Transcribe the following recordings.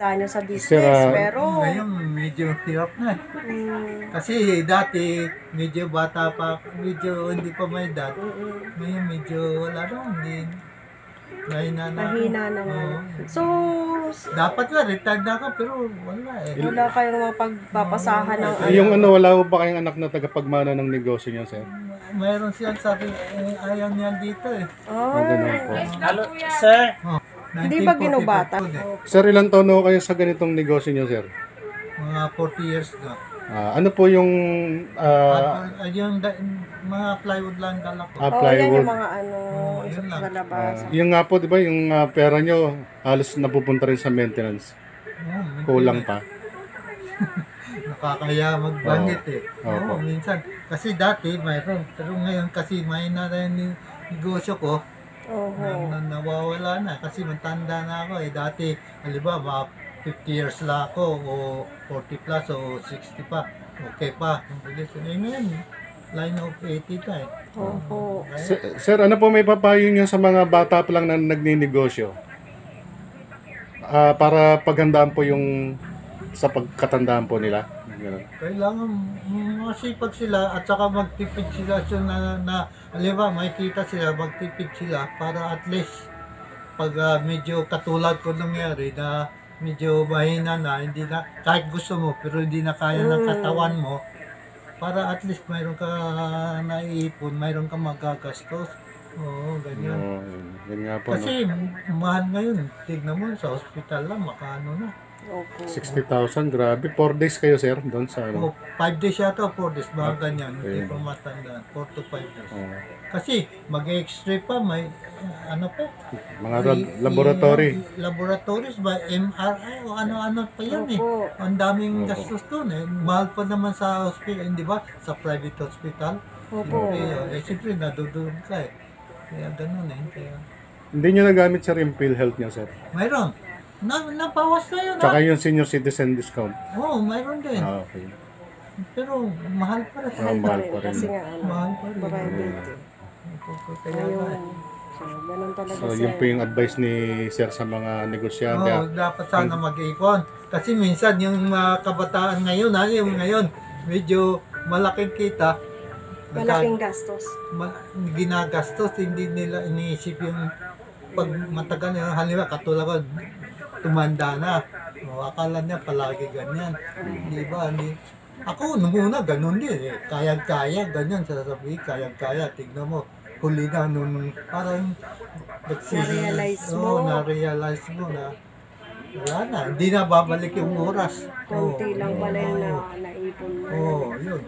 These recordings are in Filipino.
kita nyo sa business, Sir, pero Ngayon, medyo hirap na. Kasi dati, medyo bata pa, medyo hindi pa may edad. Ngayon, medyo wala na, hindi. Mahina na ako. mahina naman. Oo. So, Dapat nga, retired na ako, pero wala eh. wala kayong mapagpapasahan ng yung wala ko ba kayong anak na tagapagmana ng negosyo niya, sir? Mayroon siya sabi, ayaw niya dito eh. Ah, ganun po. Halo, sir. Oh, Hindi ba 1945 ginubata? po eh. Sir, ilang taon na ho kayo sa ganitong negosyo niyo, sir? Mga 40 years na. Ano po yung Yung mga plywood lang dala ko. Oo, yan plywood? yung mga yun lang. sa labas. Yung nga po, di ba, yung pera nyo halos napupunta rin sa maintenance. Kulang pa. Nakakaya mag-budget eh. Opo. Minsan. Kasi dati mayroon. Pero ngayon kasi may na rin yung negosyo ko. Oo. Nawawala na. Kasi matanda na ako eh. Dati, halimbawa, 50 years lang ako o 40 plus o 60 pa. Okay pa. Ang bilis. Eh ngayon, line of 80 ka eh. Oo. Sir, ano po may papayo nyo sa mga bata pa lang na nagninegosyo? Para paghandaan po yung sa pagkatandaan po nila. Ganun. Kailangan masipag sila at saka magtipid sila so na halimbawa may kita sila, magtipid sila para at least pag medyo katulad ko nangyari na medyo mahina na, hindi na, kahit gusto mo pero hindi na kaya ng katawan mo, para at least mayroon ka naiipon, mayroon ka magagastos. Oo, ganyan. Yun nga po. No? Kasi mahal ngayon, tignan mo sa hospital lang, makaano na. Opo. 60,000, grabe. 4 days kayo, sir, doon sa ano? O, 5 days yata, 4 days, mga ganyan, hindi Okay. pa matanda, 4 to 5 days. Oh, Kasi mag-x-ray pa, may ano pa? mga laboratory. Laboratories ba, MRI o ano-ano pa yan eh. Opo. Ang daming Opo. gastos doon eh. Mahal pa naman sa hospital, hindi ba? Sa private hospital. Opo. Siyempre, nadudulog ka eh. Kaya ganun eh. Kaya, Hindi nyo nagamit, sir, yung PhilHealth niya, sir? mayroon. Nabawas na yun Tsaka yung senior citizen discount. Oo, mayroon din. Okay. Pero mahal pa rin. Mahal pa rin. Kasi nga, ano, Mahal pa rin. private eh. Kaya nga eh. Ayun. So, ganun talaga So, sir. yun po yung advice ni sir sa mga negosyante. Oo, dapat sana mag-ipon. Kasi minsan yung mga kabataan ngayon, yung ngayon, medyo malaking kita. Malaking gastos. Ginagastos, hindi nila iniisip yung pag matagal yung halimbawa, katulad ko, tumanda na. O, akala niya palagi ganyan. Di ba? Ako, nung una, ganun din eh. Kayang-kaya, ganyan, sasabihin, kayang-kaya. Tignan mo, huli na nung parang Na-realize mo. Oo, na-realize mo na wala na, hindi na babalik yung oras. Konti lang pala yung naipon mo. Oo, yun.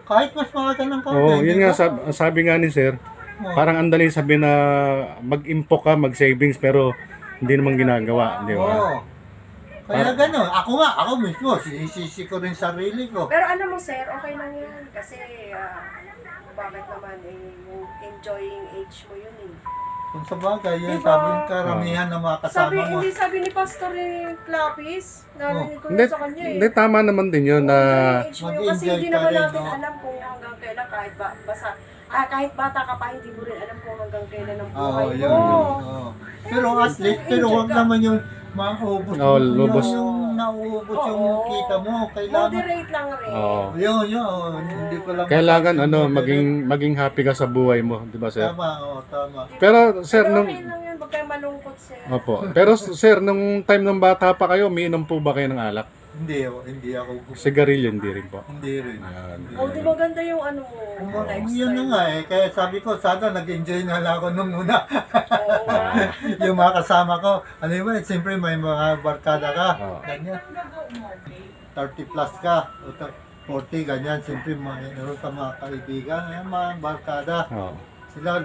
Kahit mas mga ka ng Oo, yun nga, sabi nga ni sir, parang andali sabi na mag-impo ka, mag-savings, pero hindi naman ginagawa, di ba? Oo. Kaya gano'n, ako mismo, sinisisi ko rin sarili ko. Pero alam mo sir, okay lang yan. Kasi bakit naman yung enjoying age mo yun eh. Kung sa bagay, yun Diba? sabi ng karamihan ng mga kasama mo. Hindi sabi ni Pastor Clapis, narinig ko Hindi, yun sa kanya eh. hindi, tama naman din yun na Enjoying age mo yun kasi mag-enjoy hindi ka naman rin, natin no? alam kung hanggang kailan kahit bata ka pa, hindi mo rin alam kung hanggang kailan ang Oo, buhay yun. mo. Oo. Pero at least, pero huwag naman yung maubos. Oo, lubos. Yung nauubos yung Oo. kita mo. Kailangan. Moderate lang rin. Oo. Yun. Hindi ko lang. Kailangan maging happy ka sa buhay mo, di ba sir? Tama, tama. Pero sir, Pero nung okay lang yun, wag kayong malungkot sir. Opo. Pero sir, nung time ng bata pa kayo, umiinom po ba kayo ng alak? Hindi ako gusto. Sigarilyo hindi rin po. Hindi rin. Ayan. Oh, di ba ganda yung ano mo, lifestyle? Yun na nga eh. Kaya sabi ko, sana nag-enjoy na lang ako nung una. Oo nga. Yung mga kasama ko. Ano yun, siyempre may mga barkada ka. Oo. Ganyan. 30 plus ka. O 40, ganyan. Siyempre, meron ka mga kaibigan. Ayan, mga barkada. Oo. Sila,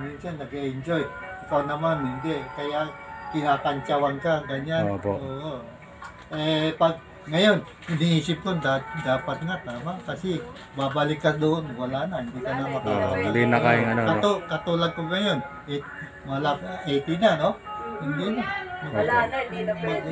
minsan nag-enjoy. Ikaw naman, hindi. Kaya kinakantsawan ka, ganyan. Opo. Oo. Pag ngayon, iniisip ko dapat nga tama kasi babalik ka doon, wala na, hindi ka na makakabalik. Hindi na kayang ano, no? Katulad ko ngayon, wala 80 na, no? Hindi na. Wala na, hindi na pwede.